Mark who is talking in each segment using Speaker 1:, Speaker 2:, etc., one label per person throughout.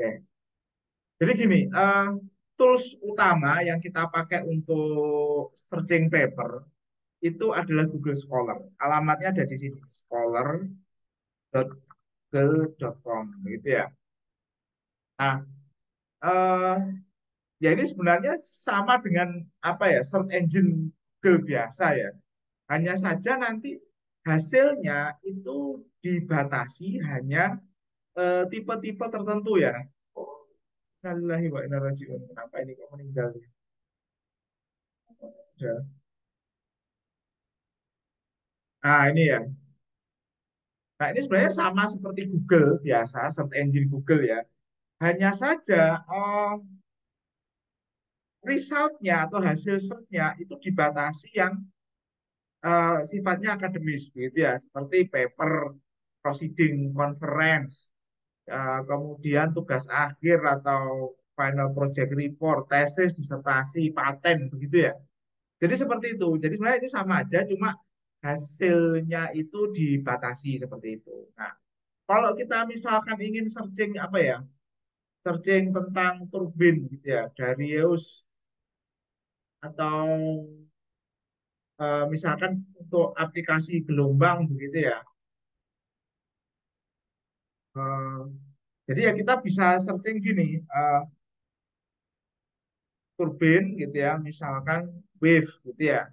Speaker 1: Oke. Jadi gini, tools utama yang kita pakai untuk searching paper itu adalah Google Scholar. Alamatnya ada di sini, scholar.google.com gitu ya. Nah, eh, ya ini sebenarnya sama dengan apa ya, search engine Google biasa ya. Hanya saja nanti hasilnya itu dibatasi hanya tipe-tipe tertentu ya. Oh, Innalillahi wa inna ilaihi raji'un. Kenapa ini kok meninggal ya? Ya. Nah, ini ya. Nah, ini sebenarnya sama seperti Google biasa, search engine Google ya. Hanya saja resultnya atau hasil search-nya itu dibatasi yang sifatnya akademis, gitu ya, seperti paper, proceeding, conference, kemudian tugas akhir atau final project report, tesis, disertasi, paten, begitu ya. Jadi seperti itu. Jadi sebenarnya ini sama aja, cuma hasilnya itu dibatasi seperti itu. Nah, kalau kita misalkan ingin searching apa ya, searching tentang turbin gitu ya, Darius atau misalkan untuk aplikasi gelombang begitu ya. Eh, jadi ya kita bisa searching gini, turbin gitu ya, misalkan wave gitu ya.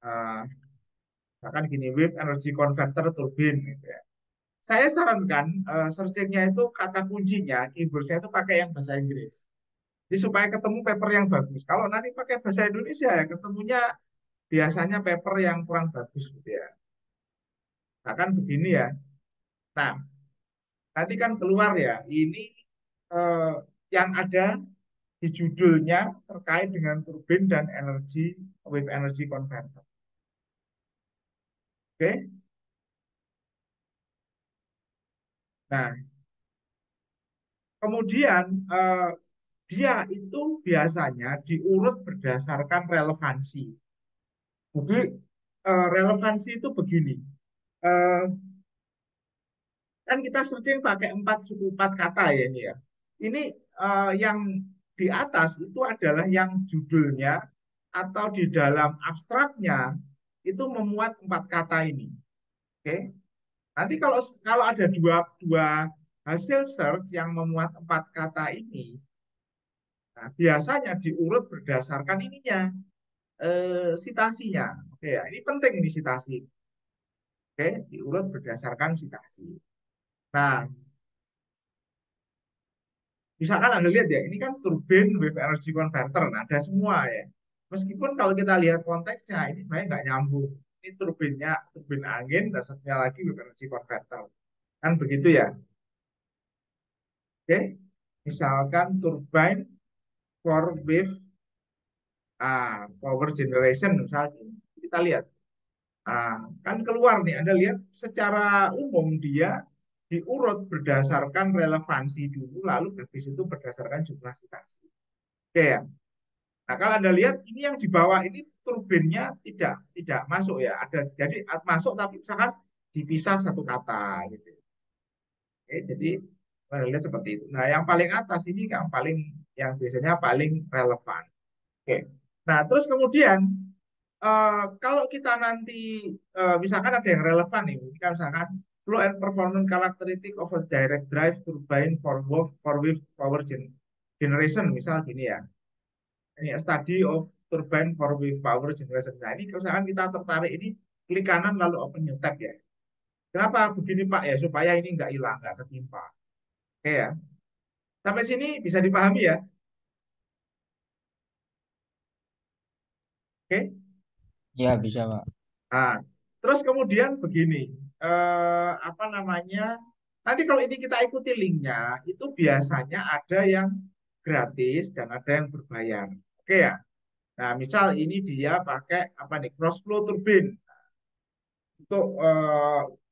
Speaker 1: Eh, misalkan gini, wave energy converter turbin gitu ya. Saya sarankan searchingnya itu kata kuncinya, keywordsnya itu pakai yang bahasa Inggris. Jadi supaya ketemu paper yang bagus. Kalau nanti pakai bahasa Indonesia ya ketemunya biasanya paper yang kurang bagus gitu ya. Nah kan begini ya. Nah, nanti kan keluar ya, ini eh, yang ada di judulnya terkait dengan turbin dan energi wave energy converter. Oke. Nah, kemudian dia itu biasanya diurut berdasarkan relevansi. Jadi relevansi itu begini. Eh, kan kita searching pakai empat kata ya ini ya. Ini yang di atas itu adalah yang judulnya atau di dalam abstraknya itu memuat empat kata ini. Oke. Nanti kalau kalau ada dua dua hasil search yang memuat empat kata ini, nah, biasanya diurut berdasarkan ininya, sitasinya. Oke ya, ini penting ini sitasi. Oke, diurut berdasarkan sitasi. Nah, misalkan Anda lihat ya, ini kan turbin wave energy converter, nah ada semua ya. Meskipun kalau kita lihat konteksnya, ini sebenarnya nggak nyambung. Ini turbinnya, turbin angin, dan satunya lagi wave energy converter. Kan begitu ya. Oke, misalkan turbine for wave power generation, misalnya. Kita lihat. Kan keluar nih, Anda lihat secara umum dia diurut berdasarkan relevansi dulu, lalu habis itu berdasarkan jumlah citasi. Oke ya. Nah, kalau Anda lihat ini yang di bawah ini turbinnya tidak masuk ya. Ada jadi masuk tapi misalkan dipisah satu kata gitu. Oke, jadi Anda lihat seperti itu. Nah, yang paling atas ini yang biasanya paling relevan. Oke. Nah, terus kemudian kalau kita nanti misalkan ada yang relevan nih, misalkan flow and performance characteristic of a direct drive turbine for wave power generation, misal gini ya. Ini study of turbine for wave power generation. Nah, ini misalkan kita tertarik ini, klik kanan lalu open new tab ya. Kenapa begini Pak ya? Supaya ini nggak hilang, nggak ketimpa. Oke ya. Sampai sini bisa dipahami ya. Oke.
Speaker 2: Ya, bisa, Pak.
Speaker 1: Nah, terus kemudian begini, apa namanya? Nanti kalau ini kita ikuti linknya, itu biasanya ada yang gratis dan ada yang berbayar. Oke ya. Nah, misal ini dia pakai apa nih? Cross flow turbine untuk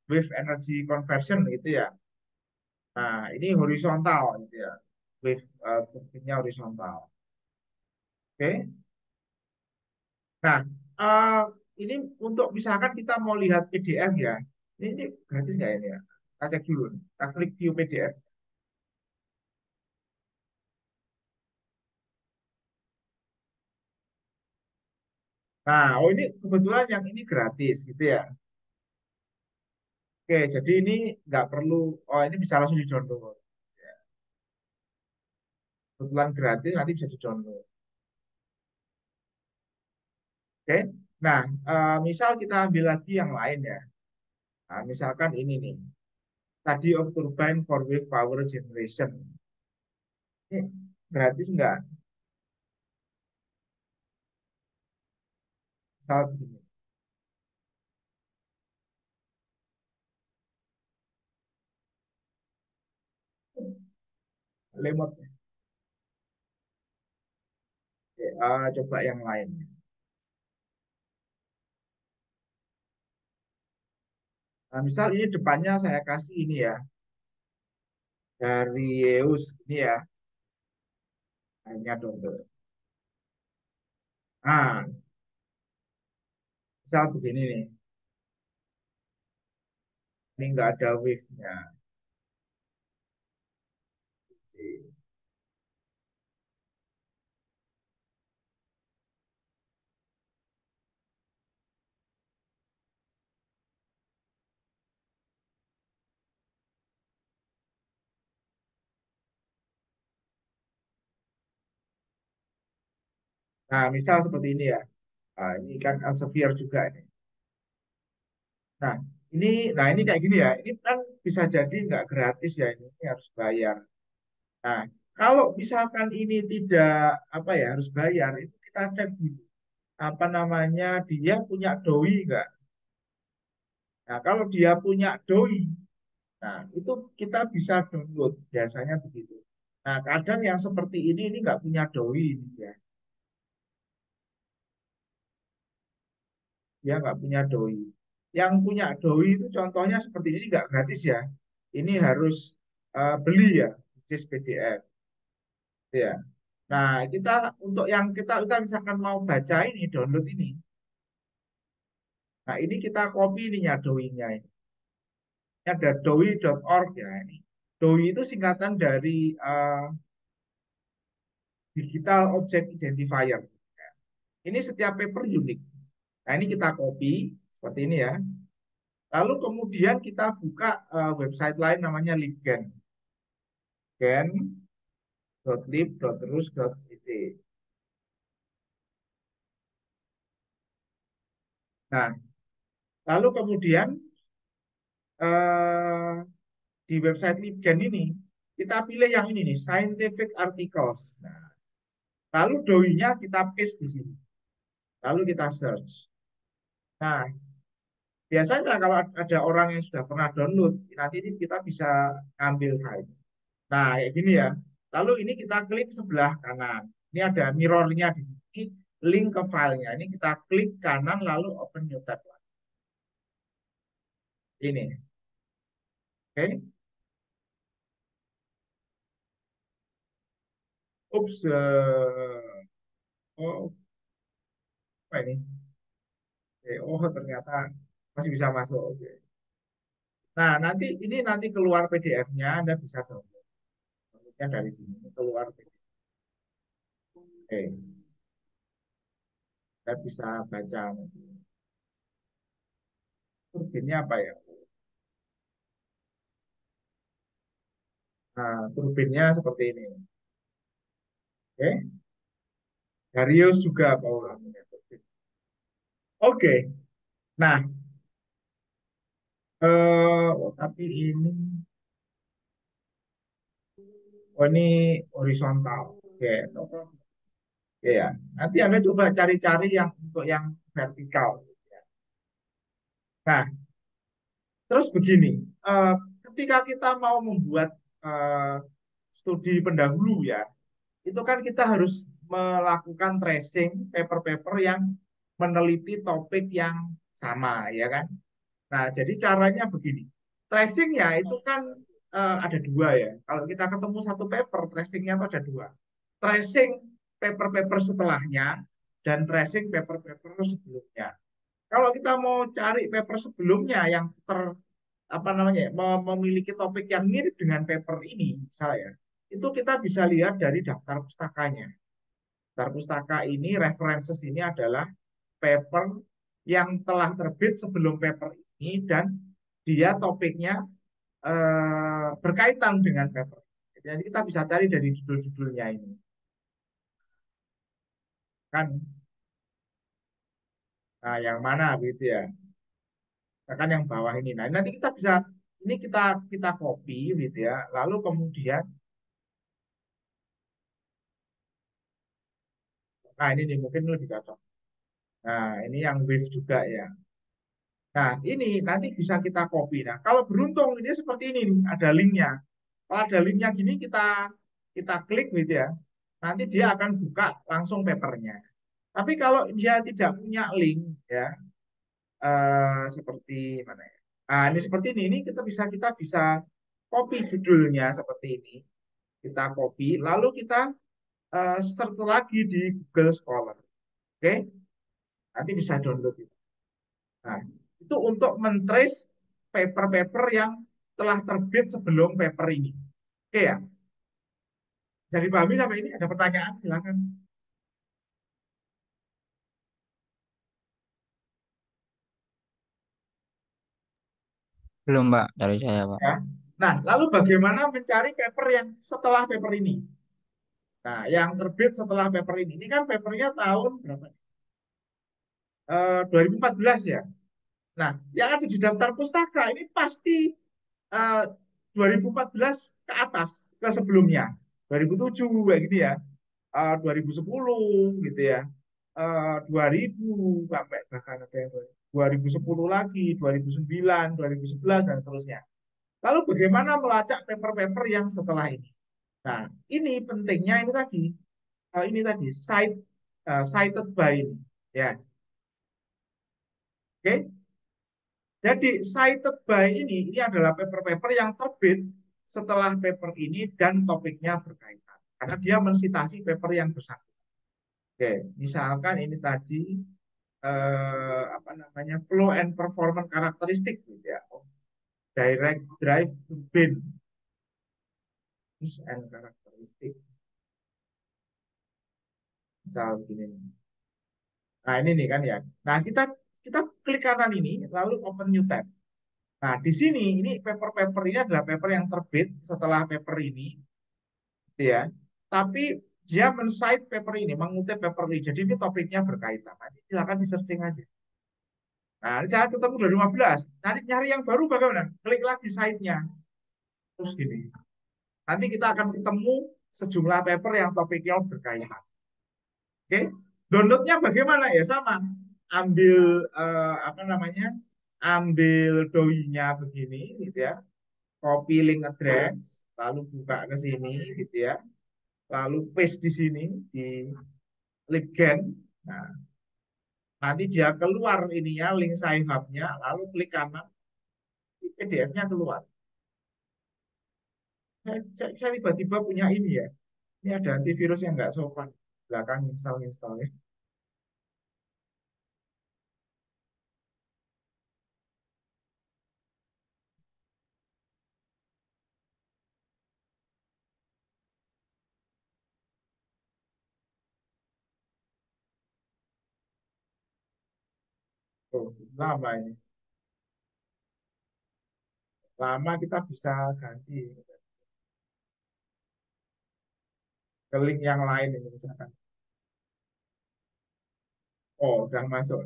Speaker 1: wave energy conversion gitu ya. Nah, ini horizontal gitu ya. Wave turbine horizontal. Oke. Nah, eh, ini untuk misalkan kita mau lihat PDF ya, ini gratis nggak ini ya? Kita cek dulu, kita klik view PDF. Nah, oh ini kebetulan yang ini gratis gitu ya. Oke, jadi ini nggak perlu, oh ini bisa langsung di-download. Ya, kebetulan gratis nanti bisa di-download. Oke, nah misal kita ambil lagi yang lain ya. Nah, misalkan ini nih, tadi of turbine for wave power generation. Ini gratis nggak? Misal begini, lemot. Oke, coba yang lain. Nah, misal ini depannya saya kasih ini ya, dari Yeus ini ya, hanya download. Nah, misal begini nih, ini nggak ada wave-nya. Nah, misal seperti ini ya. Nah, ini kan Elsevier juga ini. Nah, ini kayak gini ya. Ini kan bisa jadi nggak gratis ya ini harus bayar. Nah, kalau misalkan ini tidak apa ya harus bayar, itu kita cek dulu apa namanya dia punya doi nggak. Nah, kalau dia punya doi, nah itu kita bisa download biasanya begitu. Nah, kadang yang seperti ini nggak punya doi ini ya. Dia nggak punya doi. Yang punya doi itu contohnya seperti ini nggak gratis ya. Ini harus beli ya, which PDF. Ya. Nah, kita untuk yang kita misalkan mau baca ini, download ini. Nah, ini kita copy ininya doi-nya ini. Ini ada doi.org ya ini. Doi itu singkatan dari Digital Object Identifier. Ini setiap paper unik. Nah, ini kita copy seperti ini ya. Lalu kemudian kita buka website lain namanya LibGen. Gen.lib.terus.it. Nah, lalu kemudian eh, di website LibGen ini kita pilih yang ini nih, scientific articles. Nah, lalu doi-nya kita paste di sini. Lalu kita search. Nah, biasanya kalau ada orang yang sudah pernah download, nanti ini kita bisa ambil file. Nah, kayak gini ya. Lalu ini kita klik sebelah kanan. Ini ada mirrornya di sini, link ke filenya. Ini kita klik kanan lalu open new tab. Ini, oke. Ups, oh, apa ini? Oh, ternyata masih bisa masuk. Oke. Nah, nanti keluar PDF-nya, Anda bisa download. Downloadnya dari sini, keluar PDF. Oke, Anda bisa baca. Turbinnya apa ya? Nah, turbinnya seperti ini. Oke, Darius juga Paul namanya turbin. Oke, nah, tapi ini, ini horizontal. Oke, no problem. Oke ya. Nanti Anda coba cari-cari yang untuk yang vertikal. Nah, terus begini, eh, ketika kita mau membuat eh, studi pendahulu ya, itu kan kita harus melakukan tracing paper-paper yang meneliti topik yang sama, ya kan? Nah, jadi caranya begini, tracingnya itu kan ada dua ya. Kalau kita ketemu satu paper, tracingnya itu ada dua. Tracing paper-paper setelahnya dan tracing paper-paper sebelumnya. Kalau kita mau cari paper sebelumnya yang apa namanya memiliki topik yang mirip dengan paper ini misalnya itu kita bisa lihat dari daftar pustakanya. Daftar pustaka ini references ini adalah paper yang telah terbit sebelum paper ini dan dia topiknya berkaitan dengan paper. Jadi kita bisa cari dari judul-judulnya ini. Kan, nah yang mana gitu ya. Nah, kan yang bawah ini. Nah, nanti kita bisa ini kita copy gitu ya. Lalu kemudian nah ini nih mungkin lebih cocok. Nah, ini yang wave juga ya. Nah, ini nanti bisa kita copy. Nah, kalau beruntung ini seperti ini nih, ada linknya. Kalau ada linknya gini kita klik gitu ya. Nanti dia akan buka langsung papernya. Tapi kalau dia tidak punya link ya, seperti mana ya? Nah, ini seperti ini kita bisa copy judulnya seperti ini. Kita copy, lalu kita search lagi di Google Scholar. Oke, nanti bisa download itu. Nah, itu untuk mentrace paper-paper yang telah terbit sebelum paper ini. Oke ya, jadi pahami sampai ini ada pertanyaan silakan.
Speaker 2: Belum, Pak, dari saya, Pak.
Speaker 1: Ya. Nah, lalu bagaimana mencari paper yang setelah paper ini? Nah, yang terbit setelah paper ini kan papernya tahun berapa? 2014 ya. Nah, yang ada di daftar pustaka ini pasti eh, 2014 ke atas, ke sebelumnya. 2007 kayak gini ya. 2010 gitu ya. 2000 sampai bahkan ada yang 2010 lagi, 2009, 2011 dan seterusnya. Lalu bagaimana melacak paper-paper yang setelah ini? Nah, ini pentingnya ini tadi cited by ini. Ya, oke. Jadi cited by ini adalah paper-paper yang terbit setelah paper ini dan topiknya berkaitan. Karena dia mensitasi paper yang bersangkutan. Oke, misalkan ini tadi apa namanya flow and performance karakteristik gitu ya. Direct drive turbine and karakteristik. Misal begini. Nah, ini nih kan ya. Nah, kita kita klik kanan ini lalu open new tab. Nah, di sini ini paper-paper ini adalah paper yang terbit setelah paper ini, gitu ya. Tapi dia men-cite paper ini, mengutip paper ini. Jadi ini topiknya berkaitan. Nanti silakan di searching aja. Nah, ini saya ketemu 2015. Nanti nyari yang baru bagaimana? Klik lagi site-nya. Terus gini. Nanti kita akan ketemu sejumlah paper yang topiknya berkaitan. Oke? Downloadnya bagaimana ya? Sama. Ambil apa namanya? Ambil doi-nya begini, gitu ya. Copy link address, lalu buka ke sini, gitu ya. Lalu paste di sini di Libgen. Nah, nanti dia keluar ininya link sign up-nya, lalu klik kanan, PDF-nya keluar. Saya tiba-tiba punya ini ya. Ini ada antivirus yang nggak sopan. Belakang install-installnya. Oh, lama ini. Lama kita bisa ganti ke link yang lain ini misalkan. Oh, udah masuk.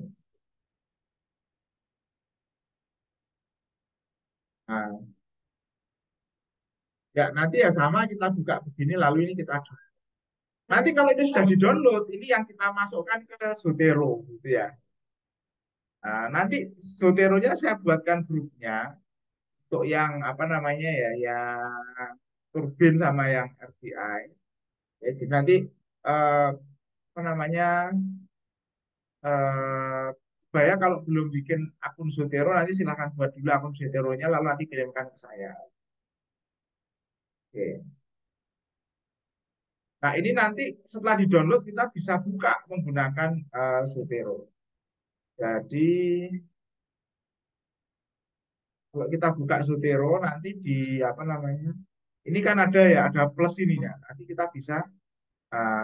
Speaker 1: Nah, ya nanti ya sama kita buka begini lalu ini kita nanti kalau ini sudah di-download, ini yang kita masukkan ke Zotero gitu ya. Nah, nanti Zoteronya saya buatkan grupnya untuk yang apa namanya ya, yang turbin sama yang RTI. Jadi nanti eh, apa namanya supaya kalau belum bikin akun Zotero nanti silahkan buat dulu akun Zoteronya lalu nanti kirimkan ke saya. Oke. Nah, ini nanti setelah di-download kita bisa buka menggunakan Zotero. Jadi kalau kita buka Zotero nanti di apa namanya? Ini kan ada ya, ada plus ini ya. Nanti kita bisa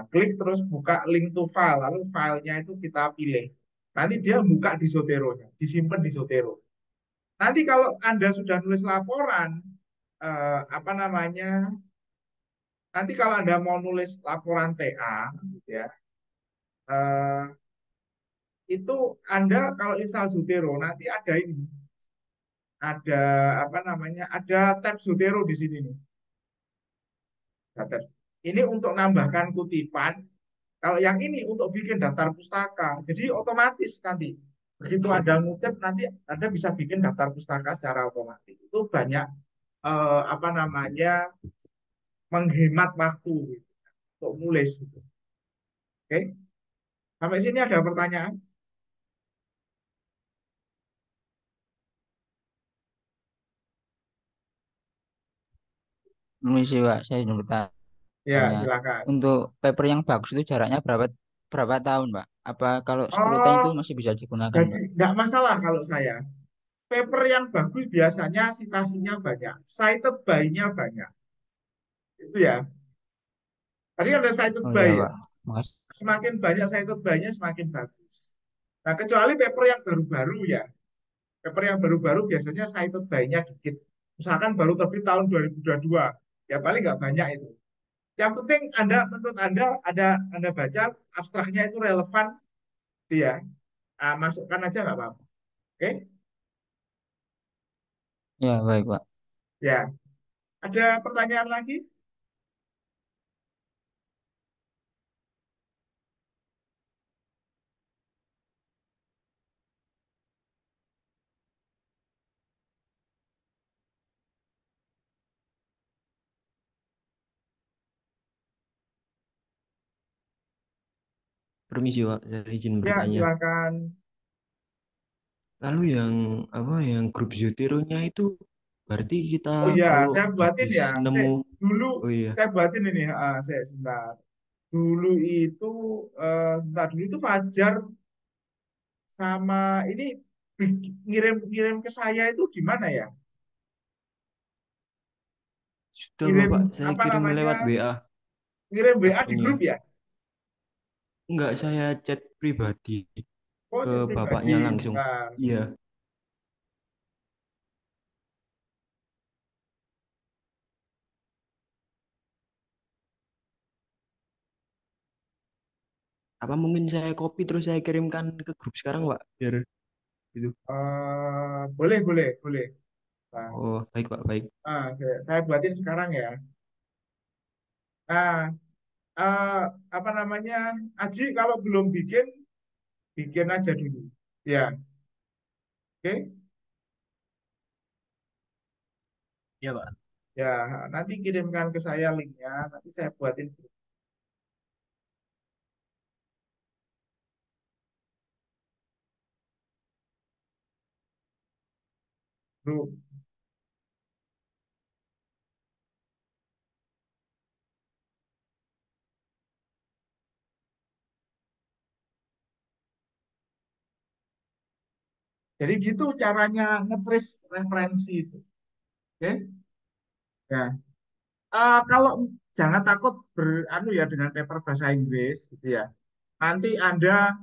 Speaker 1: klik terus buka link to file, lalu filenya itu kita pilih. Nanti dia buka di Zoteronya, disimpan di Zotero. Nanti kalau Anda sudah nulis laporan, apa namanya, nanti kalau Anda mau nulis laporan TA, gitu ya, eh, itu Anda kalau install Zotero, nanti ada ini, ada apa namanya, ada tab Zotero di sini nih. Ada tab. Ini untuk nambahkan kutipan. Kalau yang ini untuk bikin daftar pustaka. Jadi otomatis nanti begitu Anda ngutip nanti Anda bisa bikin daftar pustaka secara otomatis. Itu banyak apa namanya menghemat waktu gitu, untuk nulis. Gitu. Oke, sampai sini ada pertanyaan?
Speaker 2: Permisi, Pak. Saya ingin bertanya.
Speaker 1: Ya, silakan.
Speaker 2: Untuk paper yang bagus itu jaraknya berapa berapa tahun, Pak? Apa kalau 10 tahun
Speaker 1: Oh,
Speaker 2: itu masih bisa digunakan,
Speaker 1: jadi
Speaker 2: Pak?
Speaker 1: nggak masalah kalau saya. Paper yang bagus biasanya citasinya banyak, cited by-nya banyak. Itu ya. Tadi ada cited
Speaker 2: Oh
Speaker 1: by
Speaker 2: iya,
Speaker 1: ya.
Speaker 2: Pak. Makasih.
Speaker 1: Semakin banyak cited by-nya semakin bagus. Nah, kecuali paper yang baru-baru ya. Paper yang baru-baru biasanya cited by-nya dikit. Misalkan baru terbit tahun 2022, ya paling nggak banyak itu. Yang penting menurut Anda baca abstraknya itu relevan, gitu ya. Ah, masukkan aja nggak apa-apa. Oke?
Speaker 2: Ya, baik, Pak.
Speaker 1: Ya. Ada pertanyaan lagi?
Speaker 3: Permisi Pak, saya izin
Speaker 1: Ya,
Speaker 3: bertanya.
Speaker 1: silakan.
Speaker 3: Lalu yang apa yang grup Zotero-nya itu berarti kita
Speaker 1: Oh ya,
Speaker 3: kalau
Speaker 1: saya buatin
Speaker 3: habis
Speaker 1: ya.
Speaker 3: nemu,
Speaker 1: Dulu
Speaker 3: oh iya,
Speaker 1: saya buatin ini. Saya sebentar. Dulu itu sebentar dulu itu Fajar sama ini ngirim-ngirim ke saya itu gimana ya?
Speaker 3: sudah
Speaker 1: Kirim
Speaker 3: Bapak, saya
Speaker 1: apa
Speaker 3: kirim
Speaker 1: namanya?
Speaker 3: lewat WA
Speaker 1: Ngirim WA di grup
Speaker 3: akunnya.
Speaker 1: ya?
Speaker 3: Enggak, saya chat pribadi
Speaker 1: Oh,
Speaker 3: ke
Speaker 1: chat
Speaker 3: bapaknya
Speaker 1: pribadi.
Speaker 3: langsung.
Speaker 1: Sebentar.
Speaker 3: Iya, apa mungkin saya copy terus saya kirimkan ke grup sekarang Pak, biar itu.
Speaker 1: Boleh, boleh, boleh. Nah,
Speaker 3: Oh, baik Pak, baik.
Speaker 1: saya buatin sekarang ya. Nah, eh, apa namanya? Aji kalau belum bikin, bikin aja dulu. Ya, oke.
Speaker 2: Iya, Pak.
Speaker 1: Ya, nanti kirimkan ke saya linknya. Nanti saya buatin grup. Jadi gitu caranya ngetris referensi itu. Oke? Ya. Kalau jangan takut beranu ya dengan paper bahasa Inggris gitu ya. Nanti Anda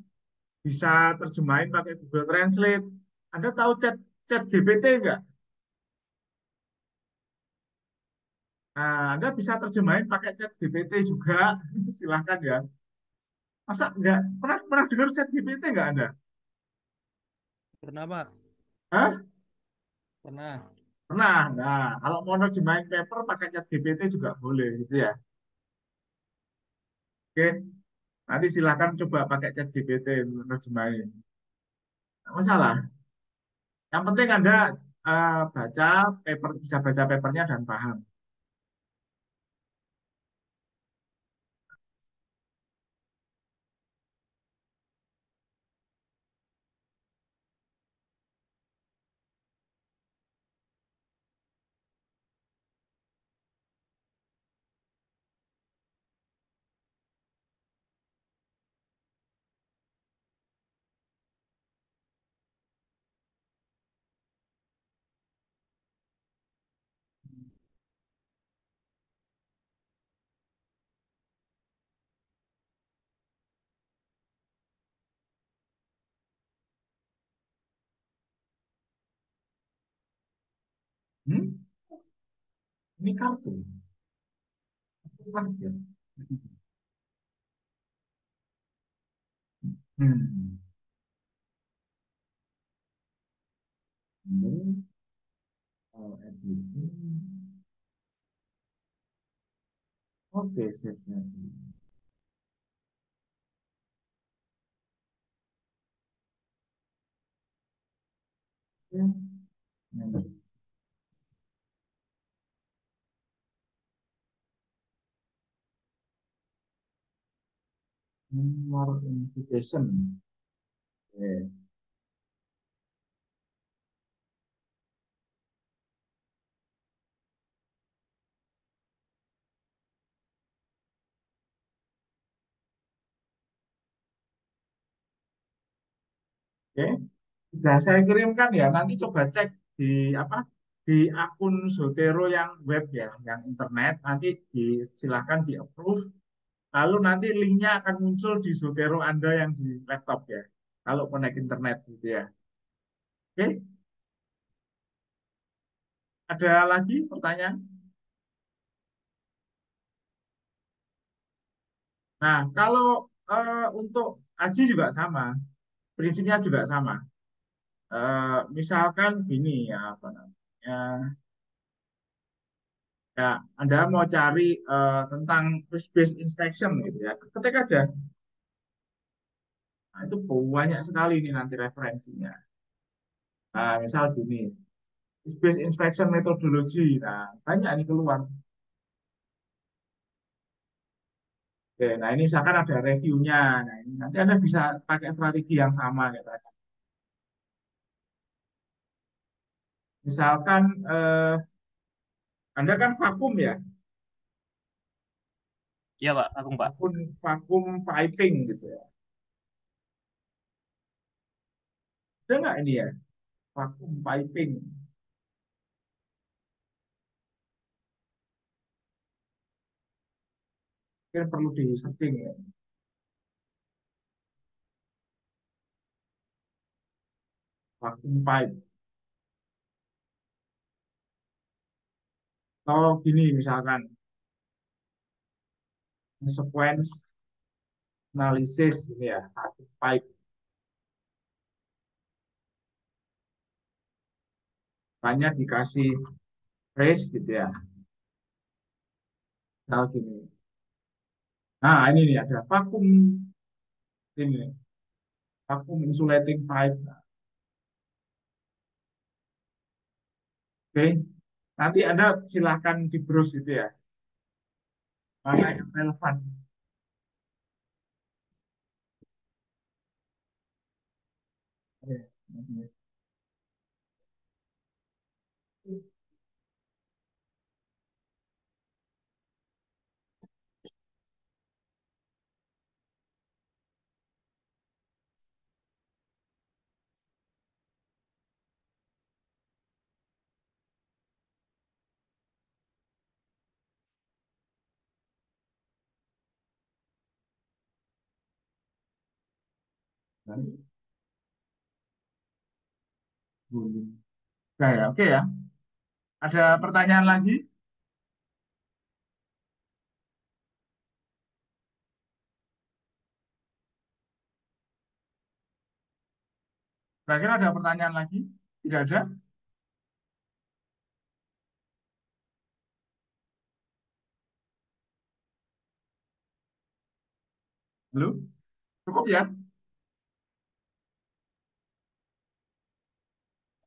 Speaker 1: bisa terjemahin pakai Google Translate. Anda tahu chat chat GPT enggak? Nah, Anda bisa terjemahin pakai chat GPT juga. Silahkan ya. Masa enggak pernah pernah dengar chat GPT enggak Anda?
Speaker 4: Pernah, Pak.
Speaker 1: Hah?
Speaker 4: Pernah.
Speaker 1: Pernah. Nah, kalau mau terjemahin paper pakai chat GPT juga boleh gitu ya. Oke, nanti silahkan coba pakai chat GPT untuk terjemahin. Nggak masalah. Yang penting Anda baca paper, bisa baca papernya dan paham. Hmm? Ini kartu. Kartu. Hmm. Hmm. Oh, editing. Oke, siap, siap. Oke. Hmm. More invitation. Oke. Oke. Sudah saya kirimkan ya. Nanti coba cek di apa di akun Zotero yang web ya, yang internet. Nanti silahkan di approve. Lalu nanti linknya akan muncul di Zotero Anda yang di laptop ya. Kalau connect internet gitu ya. Oke. Ada lagi pertanyaan? Nah, kalau untuk Aji juga sama, prinsipnya juga sama. Misalkan gini ya, apa namanya? Ya, Anda mau cari tentang risk based inspection gitu ya, ketik aja. Nah, itu banyak sekali nih nanti referensinya. Nah, misal gini, risk based inspection methodology. Nah, banyak nih keluar. Oke, nah ini misalkan ada reviewnya. Nah, ini nanti Anda bisa pakai strategi yang sama gitu. Misalkan Anda kan vakum ya,
Speaker 5: Iya Pak, aku Pak.
Speaker 1: vakum piping gitu ya. Ada nggak ini ya, vakum piping? Mungkin perlu di setting ya, vakum pipe. Atau gini misalkan, sequence analysis ini ya, vakum pipe. Banyak dikasih trace gitu ya. Misal gini. Nah, ini nih ada vakum ini, vakum insulating pipe. Oke, nanti Anda silahkan di browse itu ya, mana yang relevan. Oke. Oke, oke ya. Ada pertanyaan lagi? Kira-kira ada pertanyaan lagi? Tidak ada? Belum? Cukup ya?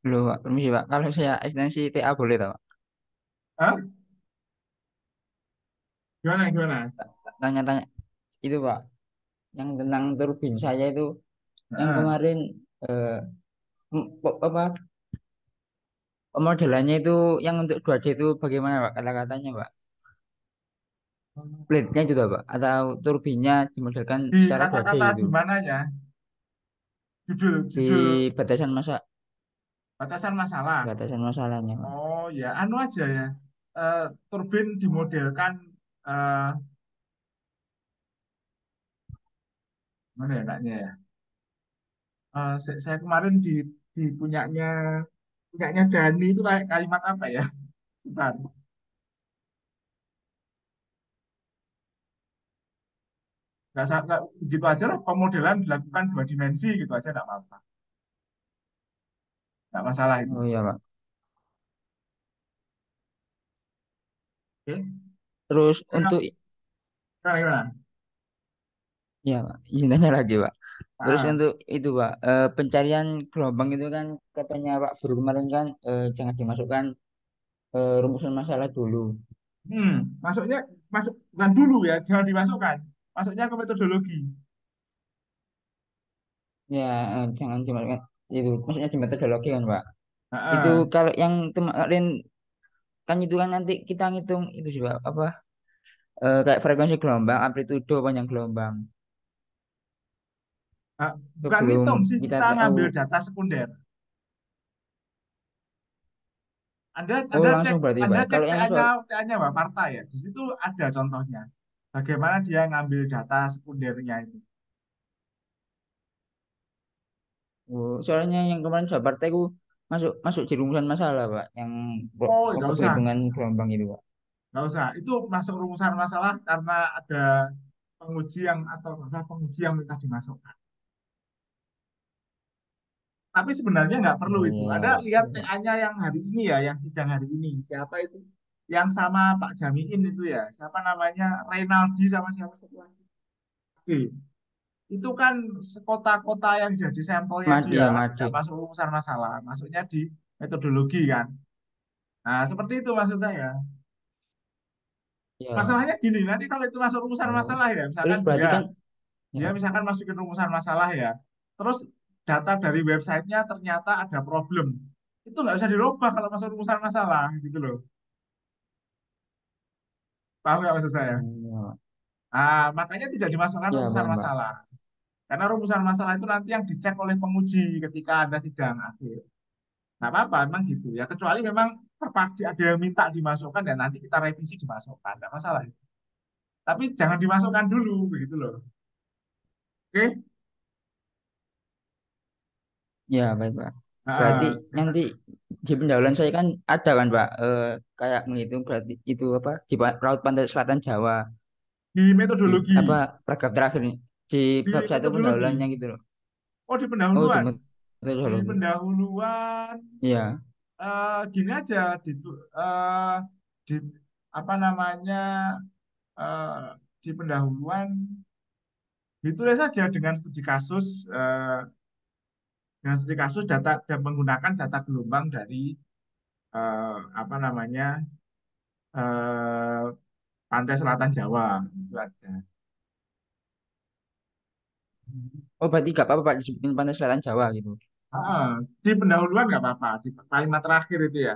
Speaker 2: Loh, Pak, permisi Pak. Kalau saya ekstensi TA boleh tak, Pak?
Speaker 1: Hah? Gimana, gimana?
Speaker 2: Tanya-tanya itu Pak, yang tentang turbin saya itu, yang
Speaker 1: Nah,
Speaker 2: kemarin apa pemodelannya itu yang untuk 2D itu bagaimana Pak kata-katanya Pak? Plate-nya juga Pak, atau turbinnya dimodelkan
Speaker 1: di
Speaker 2: secara 2D
Speaker 1: kata-kata
Speaker 2: gitu
Speaker 1: di mananya? Judul,
Speaker 2: di
Speaker 1: judul
Speaker 2: batasan masa
Speaker 1: batasan masalah.
Speaker 2: batasan masalahnya Pak.
Speaker 1: Oh ya, anu aja ya. Eh, Turbin dimodelkan eh, mana ya enaknya ya? Saya kemarin di punyanya punyanya Dani itu kayak kalimat apa ya? Sebentar. Nggak, begitu aja lah pemodelan dilakukan dua dimensi gitu aja nggak apa-apa. Nggak masalah itu.
Speaker 2: Oh iya Pak.
Speaker 1: Oke.
Speaker 2: Terus
Speaker 1: Gimana,
Speaker 2: untuk
Speaker 1: gimana?
Speaker 2: ya Pak, izin tanya lagi Pak. Terus
Speaker 1: Ah,
Speaker 2: untuk itu Pak, pencarian gelombang itu kan katanya Pak Guru kemarin kan jangan dimasukkan rumusan masalah dulu.
Speaker 1: masuknya masuk bukan dulu ya, jangan dimasukkan. Masuknya ke metodologi.
Speaker 2: Ya, jangan dimasukkan itu. Maksudnya di metodologi kan Pak. Itu
Speaker 1: Ah,
Speaker 2: kalau yang kemarin kan itu kan nanti kita ngitung itu sih Pak, apa kayak frekuensi gelombang, amplitudo panjang gelombang. Itu
Speaker 1: bukan
Speaker 2: belum
Speaker 1: hitung sih,
Speaker 2: kita
Speaker 1: kita
Speaker 2: tahu.
Speaker 1: ngambil data sekunder.
Speaker 2: Oh
Speaker 1: Anda cek
Speaker 2: langsung berarti
Speaker 1: Anda
Speaker 2: Pak.
Speaker 1: cek
Speaker 2: Kalau yang
Speaker 1: TA-nya
Speaker 2: soal
Speaker 1: TA-nya Mbak Parta ya. Di situ ada contohnya. Bagaimana dia ngambil data sekundernya itu.
Speaker 2: soalnya yang kemarin soal partai ku masuk masuk di rumusan masalah Pak, yang
Speaker 1: Oh, nggak
Speaker 2: apa
Speaker 1: usah,
Speaker 2: perhitungan gelombang itu Pak.
Speaker 1: nggak usah. Itu masuk rumusan masalah karena ada penguji yang atau masalah penguji yang minta dimasukkan. Tapi sebenarnya nggak perlu
Speaker 2: Oh
Speaker 1: itu.
Speaker 2: iya
Speaker 1: Ada
Speaker 2: Pak.
Speaker 1: lihat
Speaker 2: Iya, Pak.
Speaker 1: TA-nya yang hari ini ya, yang sidang hari ini. Siapa itu? Yang sama Pak Jamiin itu ya. Siapa namanya? Reynaldi sama siapa satu lagi. Oke. Itu kan kota-kota yang jadi sampelnya dia
Speaker 2: Ya
Speaker 1: tidak
Speaker 2: Made.
Speaker 1: masuk rumusan masalah, masuknya di metodologi kan. Nah, seperti itu maksud saya.
Speaker 2: Iya Pak.
Speaker 1: Masalahnya gini, nanti kalau itu masuk rumusan
Speaker 2: Oh.
Speaker 1: masalah ya,
Speaker 2: Terus
Speaker 1: misalkan
Speaker 2: berarti
Speaker 1: dia
Speaker 2: kan ya.
Speaker 1: dia misalkan masukin rumusan masalah ya, terus data dari websitenya ternyata ada problem, itu nggak bisa dirubah kalau masuk rumusan masalah gitu loh. Paham nggak maksud saya?
Speaker 2: Iya, Pak.
Speaker 1: Makanya tidak dimasukkan
Speaker 2: Iya,
Speaker 1: rumusan
Speaker 2: paham Pak.
Speaker 1: masalah. Karena rumusan masalah itu nanti yang dicek oleh penguji ketika ada sidang akhir. Nggak apa-apa, memang gitu ya. Kecuali memang terpaksa ada yang minta dimasukkan dan nanti kita revisi dimasukkan, nggak masalah. Tapi jangan dimasukkan dulu, begitu loh. Oke?
Speaker 2: Iya, baik Pak. Berarti
Speaker 1: Jangan
Speaker 2: nanti di pendahuluan saya kan ada kan Pak, kayak menghitung berarti itu apa di Laut Pantai Selatan Jawa,
Speaker 1: di
Speaker 2: di
Speaker 1: metodologi,
Speaker 2: apa paragraf terakhir nih, di
Speaker 1: di
Speaker 2: bab satu
Speaker 1: metodologi.
Speaker 2: pendahuluannya gitu loh.
Speaker 1: Oh, di
Speaker 2: Oh di
Speaker 1: pendahuluan. Di
Speaker 2: metodologi.
Speaker 1: pendahuluan
Speaker 2: Iya.
Speaker 1: gini aja, eh, di apa namanya eh, di pendahuluan ditulis saja dengan studi kasus data dan menggunakan data gelombang dari apa namanya eh, pantai selatan Jawa itu aja.
Speaker 2: Oh berarti gak apa-apa Pak disebutin Pantai Selatan Jawa gitu.
Speaker 1: Di pendahuluan nggak apa-apa, di kalimat terakhir itu ya.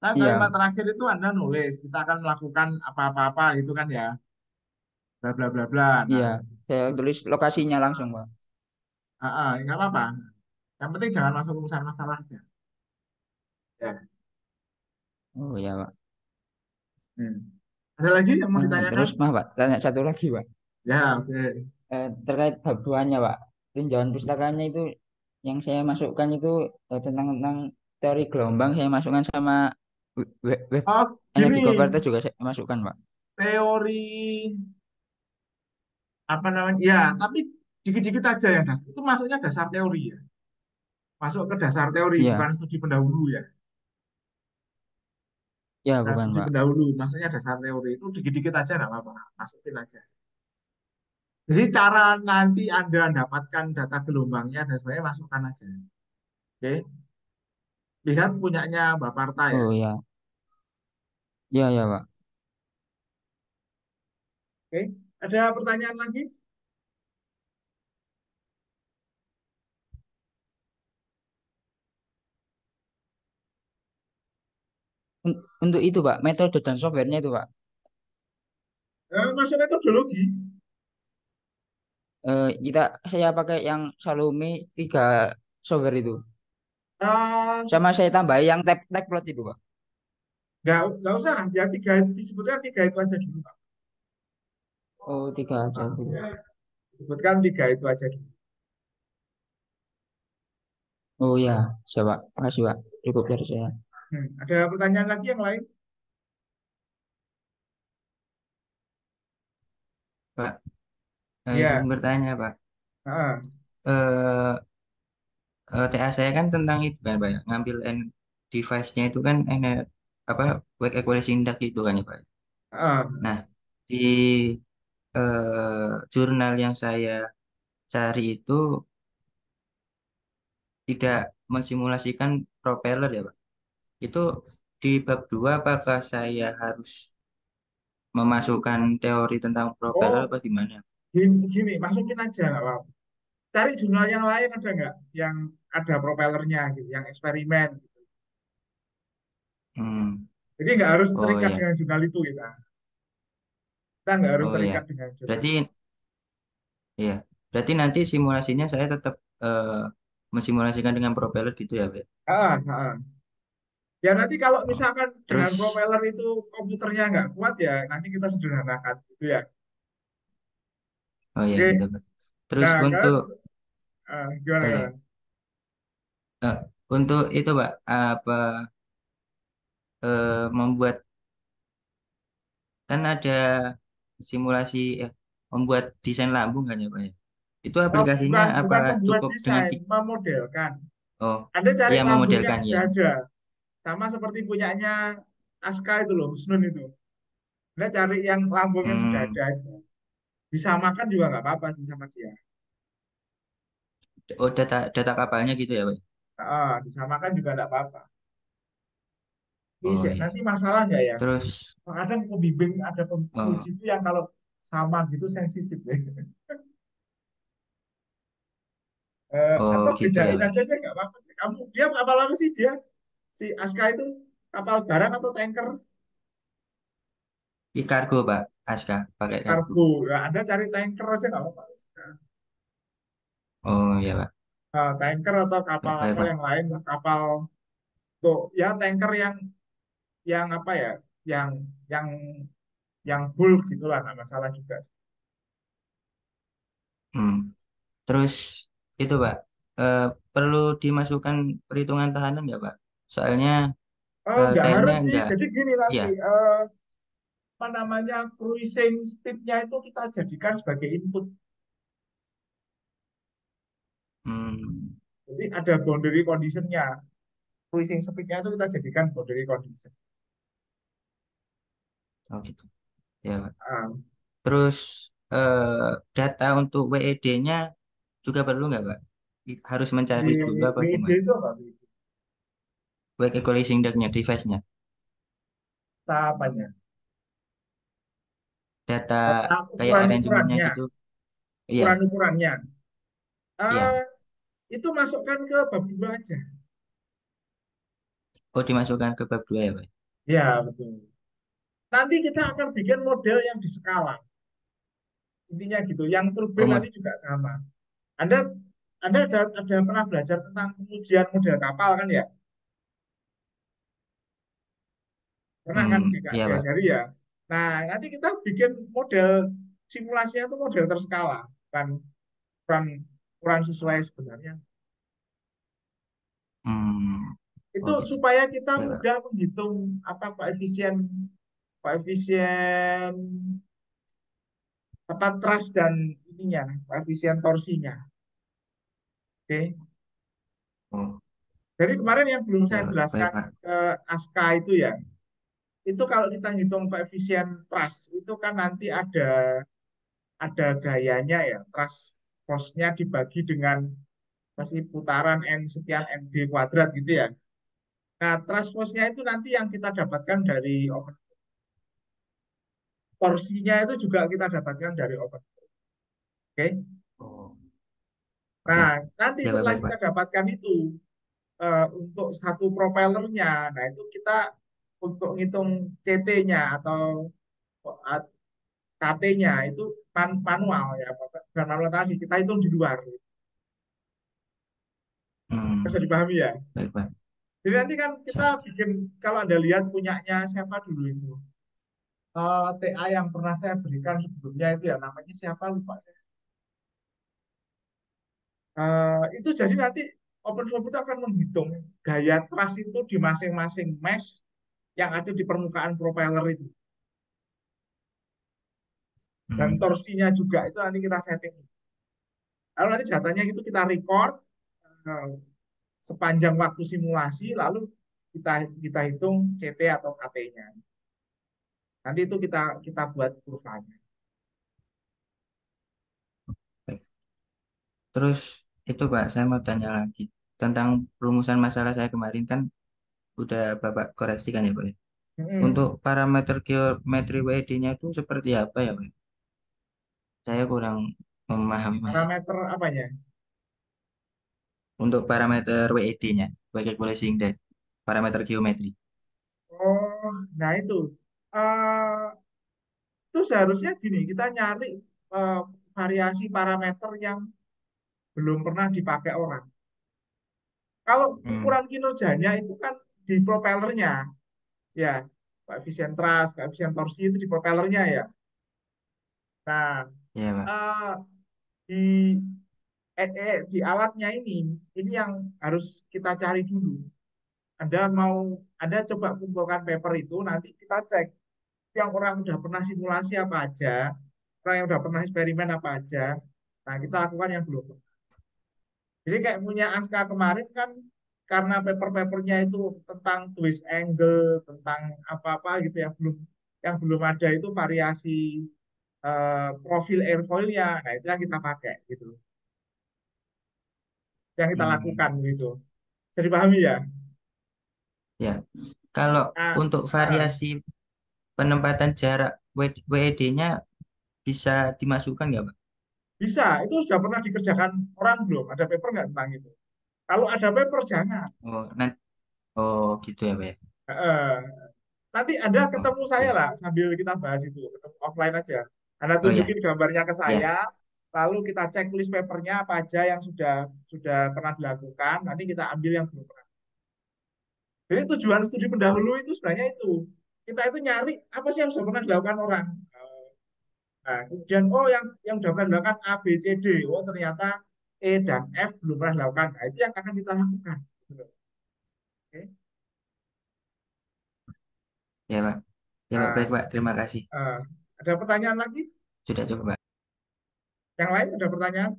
Speaker 1: Kan kalimat
Speaker 2: Iya,
Speaker 1: terakhir itu Anda nulis, kita akan melakukan apa-apa-apa gitu kan ya, bla bla bla bla. Nah,
Speaker 2: iya. Saya
Speaker 1: terus
Speaker 2: tulis lokasinya langsung Pak.
Speaker 1: nggak apa-apa. Yang penting jangan masuk urusan masalahnya. Ya.
Speaker 2: Oh iya Pak.
Speaker 1: Hmm. Ada lagi yang mau
Speaker 2: Terus
Speaker 1: ditanyakan?
Speaker 2: mah Pak, tanya satu lagi Pak.
Speaker 1: Ya, oke.
Speaker 2: Terkait bab 2-nya Pak. Tinjauan pustakanya itu yang saya masukkan itu tentang teori gelombang saya masukkan sama web
Speaker 1: Oh,
Speaker 2: hanya di
Speaker 1: gini,
Speaker 2: Koperta juga saya masukkan Pak.
Speaker 1: teori apa namanya? Ya, tapi dikit-dikit aja yang dasar. Itu masuknya dasar teori ya. Masuk ke dasar teori,
Speaker 2: Iya,
Speaker 1: bukan studi pendahulu ya.
Speaker 2: ya
Speaker 1: Bukan
Speaker 2: bukan
Speaker 1: studi
Speaker 2: Pak.
Speaker 1: pendahulu, maksudnya dasar teori itu dikit-dikit aja nggak apa-apa. Masukin aja. Jadi cara nanti Anda dapatkan data gelombangnya dan sebagainya masukkan aja. Oke, lihat punyanya Mbak Parta ya.
Speaker 2: Oh ya, ya ya Pak.
Speaker 1: Oke, ada pertanyaan lagi?
Speaker 2: Untuk itu Pak, metode dan softwarenya itu Pak.
Speaker 1: Masuk metodologi.
Speaker 2: Saya pakai yang Salome 3 software itu.
Speaker 1: Eh,
Speaker 2: Sama saya tambah yang tab itu Pak.
Speaker 1: nggak usah, ya tiga disebutkan tiga itu aja dulu, Pak.
Speaker 2: Oh 3 aja
Speaker 1: Ah,
Speaker 2: dulu.
Speaker 1: disebutkan tiga itu aja dulu.
Speaker 2: Oh ya, siapa? Makasih Pak. Cukup dari saya.
Speaker 1: Ada pertanyaan lagi yang lain?
Speaker 3: Pak,
Speaker 1: Ya,
Speaker 3: izin bertanya, Pak.
Speaker 1: ah,
Speaker 3: Eh, TA saya kan tentang itu kan, Pak, ya. Ngambil device-nya itu kan apa web equalizing index itu kan ya, Pak.
Speaker 1: ah.
Speaker 3: Nah, di jurnal yang saya cari itu tidak mensimulasikan propeller ya, Pak. Itu di bab 2 apakah saya harus memasukkan teori tentang propeller
Speaker 1: Oh,
Speaker 3: apa gimana?
Speaker 1: gini, masukin aja nggak apa-apa. Cari jurnal yang lain ada nggak? Yang ada propellernya gitu, yang eksperimen.
Speaker 3: Hmm.
Speaker 1: Jadi nggak harus
Speaker 3: Oh
Speaker 1: terikat
Speaker 3: ya.
Speaker 1: dengan jurnal itu kita. Kita nggak harus
Speaker 3: Oh ya.
Speaker 1: terikat dengan jurnal.
Speaker 3: Berarti ya. Berarti nanti simulasinya saya tetap mensimulasikan dengan propeller gitu ya, Pak.
Speaker 1: Ah, ah, ah. Ya nanti kalau
Speaker 3: Oh.
Speaker 1: misalkan dengan
Speaker 3: Terus
Speaker 1: propeller itu komputernya nggak kuat ya nanti kita sederhanakan gitu ya.
Speaker 3: oh ya
Speaker 1: Oke.
Speaker 3: gitu, Pak. Terus
Speaker 1: Nah, kan
Speaker 3: untuk
Speaker 1: gimana
Speaker 3: oh
Speaker 1: gimana?
Speaker 3: ya. eh, untuk itu, Pak, apa membuat kan ada simulasi membuat desain lambung kan ya, Pak ya. Itu aplikasinya
Speaker 1: Bukan
Speaker 3: apa
Speaker 1: bukan membuat
Speaker 3: cukup dengan
Speaker 1: desain, memodelkan.
Speaker 3: oh
Speaker 1: Anda cari
Speaker 3: iya
Speaker 1: lambung yang
Speaker 3: memodelkan ya.
Speaker 1: sudah ada, sama seperti punyanya Aska itu loh, Husnun itu. Anda cari yang lambung yang sudah
Speaker 3: Hmm.
Speaker 1: ada aja. Disamakan juga nggak apa-apa sih sama dia.
Speaker 3: Oh data data kapalnya gitu ya, Pak.
Speaker 1: Disamakan juga nggak apa-apa.
Speaker 3: Oh
Speaker 1: Bisa.
Speaker 3: iya.
Speaker 1: Nanti masalah nggak ya?
Speaker 3: Terus
Speaker 1: Kadang pembimbing ada
Speaker 3: oh,
Speaker 1: penguji itu yang kalau sama gitu sensitif deh.
Speaker 3: oh
Speaker 1: Atau
Speaker 3: gitu ya,
Speaker 1: bedain
Speaker 3: Pak.
Speaker 1: aja deh nggak apa-apa. Kamu dia kapal apa sih dia? Si Aska itu kapal barang atau tanker?
Speaker 3: Di kargo, Pak. Aska pakai kargo.
Speaker 1: Kargo. Ya, Anda cari tanker aja nggak apa-apa.
Speaker 3: Oh iya, Pak.
Speaker 1: Tanker atau
Speaker 3: Baik,
Speaker 1: kapal-kapal
Speaker 3: Pak.
Speaker 1: yang lain, kapal tuh ya tanker yang apa ya, yang yang yang bulk gitulah nggak masalah juga.
Speaker 3: Hmm. Terus itu, Pak. Eh, perlu dimasukkan perhitungan tahanan nggak, Pak? Soalnya
Speaker 1: Nggak
Speaker 3: kayaknya
Speaker 1: harus sih.
Speaker 3: nggak.
Speaker 1: Jadi gini
Speaker 3: Iya.
Speaker 1: nanti apa namanya cruising speednya itu kita jadikan sebagai input.
Speaker 3: Hmm.
Speaker 1: Jadi ada boundary conditionnya. Cruising speednya itu kita jadikan boundary condition.
Speaker 3: Oh gitu. Ya, Pak.
Speaker 1: Ah,
Speaker 3: Terus data untuk WED-nya juga perlu nggak, Pak? Harus mencari dulu apa
Speaker 1: WID
Speaker 3: gimana?
Speaker 1: itu apa? WID?
Speaker 3: Wake equalizing index-nya, device-nya.
Speaker 1: Tahapannya.
Speaker 3: Data kayak arrangementnya
Speaker 1: Ukuran-ukurannya.
Speaker 3: gitu. Iya,
Speaker 1: Ukuran-ukurannya.
Speaker 3: iya.
Speaker 1: Eh, itu masukkan ke bab 2 aja.
Speaker 3: Oh, dimasukkan ke bab 2 ya, Pak?
Speaker 1: Ya, betul. Nanti kita
Speaker 3: Oh,
Speaker 1: akan bikin model yang di skala. Intinya gitu. Yang
Speaker 3: oh,
Speaker 1: turbin nanti juga sama. Anda Anda ada pernah belajar tentang pengujian model kapal kan ya? Pernah kan
Speaker 3: iya, Pak.
Speaker 1: diajari ya? Nah, nanti kita bikin model simulasinya itu model terskala. Kan ukuran, ukuran sesuai sebenarnya.
Speaker 3: Hmm,
Speaker 1: Itu
Speaker 3: oh gitu.
Speaker 1: supaya kita
Speaker 3: Ya, Pak.
Speaker 1: mudah menghitung apa koefisien koefisien apa trust dan ininya, koefisien torsinya. Oke.
Speaker 3: Oh,
Speaker 1: Jadi kemarin yang belum
Speaker 3: ya,
Speaker 1: saya
Speaker 3: Pak. Baik,
Speaker 1: jelaskan
Speaker 3: Pak.
Speaker 1: ke Aska itu ya, itu kalau kita hitung koefisien trust itu kan nanti ada gayanya ya, trust force-nya dibagi dengan pasti putaran n sekian md kuadrat gitu ya. Nah, trust force-nya itu nanti yang kita dapatkan dari open torsinya itu juga kita dapatkan dari open. Oke.
Speaker 3: Oh, oke.
Speaker 1: Nah, nanti
Speaker 3: Ya, Pak.
Speaker 1: setelah
Speaker 3: Baik,
Speaker 1: kita
Speaker 3: Pak.
Speaker 1: dapatkan itu untuk satu propellernya, nah itu kita untuk ngitung CT-nya atau KT-nya itu manual ya, bukan manual tadi kita hitung di luar. Bisa
Speaker 3: Hmm,
Speaker 1: dipahami ya.
Speaker 3: baik, Pak.
Speaker 1: Jadi nanti kan kita
Speaker 3: Siap.
Speaker 1: bikin kalau Anda lihat punyanya siapa dulu itu. TA yang pernah saya berikan sebelumnya itu ya namanya siapa lupa saya. Itu jadi nanti OpenSWAP itu akan menghitung gaya trust itu di masing-masing mesh yang ada di permukaan propeller itu. Dan
Speaker 3: Hmm.
Speaker 1: torsinya juga itu nanti kita setting. Lalu nanti datanya itu kita record eh, sepanjang waktu simulasi, lalu kita kita hitung CT atau KT-nya. Nanti itu kita buat kurvanya.
Speaker 3: Terus itu Pak, saya mau tanya lagi tentang perumusan masalah saya kemarin kan udah Bapak koreksikan ya Pak ya.
Speaker 1: Hmm.
Speaker 3: Untuk parameter geometri WD-nya itu seperti apa ya Pak? Saya kurang memahami Mas.
Speaker 1: Parameter apanya?
Speaker 3: Untuk parameter WED-nya, Weighted Equalizing Index, parameter geometri.
Speaker 1: Oh, nah itu. Eh, itu seharusnya gini, kita nyari eh, variasi parameter yang belum pernah dipakai orang. Kalau
Speaker 3: Hmm,
Speaker 1: ukuran kinerjanya itu kan di propellernya, ya, koefisien thrust, koefisien torsi itu di propellernya ya. Nah,
Speaker 3: ya Pak.
Speaker 1: eh, di di alatnya ini yang harus kita cari dulu. Anda coba kumpulkan paper itu, nanti kita cek yang orang udah pernah simulasi apa aja, orang yang udah pernah eksperimen apa aja. Nah, kita lakukan yang belum. Jadi kayak punya Aska kemarin kan karena paper-papernya itu tentang twist angle, tentang apa-apa gitu yang belum ada itu variasi profil airfoilnya. Nah, itu yang kita pakai gitu. Yang kita
Speaker 3: Hmm,
Speaker 1: lakukan gitu. Jadi dipahami ya?
Speaker 3: ya, kalau
Speaker 1: Nah,
Speaker 3: untuk
Speaker 1: ah,
Speaker 3: variasi penempatan jarak WED-nya bisa dimasukkan nggak Pak?
Speaker 1: bisa, itu sudah pernah dikerjakan orang belum? Ada paper nggak tentang itu? Kalau ada paper jangan.
Speaker 3: Oh, nanti, oh gitu ya Pak ya.
Speaker 1: Eh, nanti Anda ketemu saya
Speaker 3: Oke.
Speaker 1: lah sambil kita bahas itu, ketemu offline aja. Anda
Speaker 3: Oh ya,
Speaker 1: tunjukin gambarnya ke
Speaker 3: ya.
Speaker 1: saya, lalu kita cek list papernya apa aja yang sudah pernah dilakukan, nanti kita ambil yang belum pernah. Jadi tujuan studi pendahulu itu sebenarnya itu. Kita itu nyari apa sih yang sudah pernah dilakukan orang. Nah, kemudian oh yang sudah pernah dilakukan A, B, C, D. Oh ternyata E dan F belum pernah dilakukan. Nah, itu yang akan kita lakukan. Oke.
Speaker 3: Ya Pak. Ya Pak, baik
Speaker 1: Nah,
Speaker 3: Pak. Terima kasih.
Speaker 1: eh, ada pertanyaan lagi?
Speaker 3: Sudah cukup Pak.
Speaker 1: Yang lain ada pertanyaan?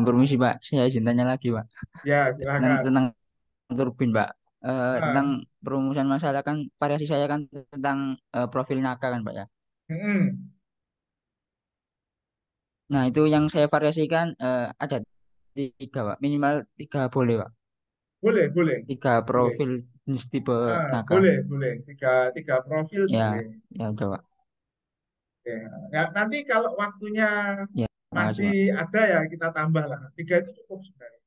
Speaker 2: Permisi Pak, saya izin tanya lagi Pak.
Speaker 1: Ya,
Speaker 2: Tentang,
Speaker 1: silakan.
Speaker 2: tentang turbin Pak. Tentang
Speaker 1: Nah,
Speaker 2: perumusan masalah kan variasi saya kan tentang profil Naka kan Pak ya.
Speaker 1: mm-mm.
Speaker 2: Nah itu yang saya variasikan ada tiga Pak, minimal tiga boleh Pak.
Speaker 1: Boleh, boleh,
Speaker 2: Tiga
Speaker 1: boleh.
Speaker 2: profil jenis tipe Naka.
Speaker 1: Boleh, boleh. Tiga profil
Speaker 2: Ya,
Speaker 1: boleh.
Speaker 2: ya udah Pak.
Speaker 1: Ya, ya, nanti kalau waktunya
Speaker 2: Ya, makasih
Speaker 1: masih
Speaker 2: Pak.
Speaker 1: ada ya kita tambah lah. Tiga itu cukup sebenarnya.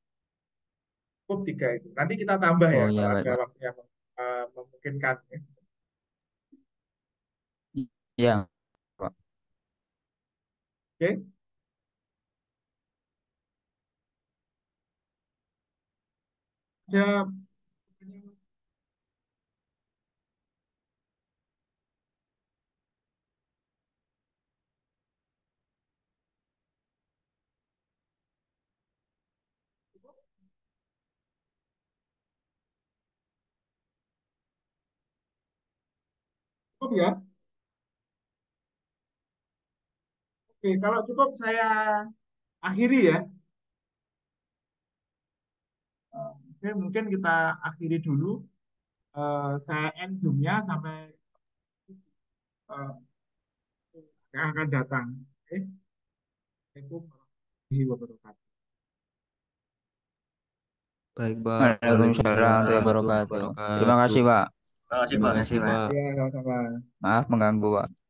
Speaker 1: Cukup tiga itu. Nanti kita tambah ya
Speaker 2: Oh
Speaker 1: kalau
Speaker 2: ya baik
Speaker 1: ada
Speaker 2: Pak.
Speaker 1: waktunya memungkinkan.
Speaker 2: Ya Pak.
Speaker 1: Oke, ada cukup ya. Oke, kalau cukup saya akhiri ya. Oke, mungkin kita akhiri dulu. Saya end Zoom-nya sampai eh, yang akan datang. Oke, Assalamualaikum warahmatullahi wabarakatuh.
Speaker 3: Baik Pak.
Speaker 2: Waalaikumsalam warahmatullahi
Speaker 3: Waalaikumsalam
Speaker 2: wabarakatuh. Terima
Speaker 3: wabarakatuh.
Speaker 2: kasih Pak.
Speaker 3: Terima kasih Pak.
Speaker 1: Ya, sama-sama.
Speaker 2: Maaf mengganggu Pak.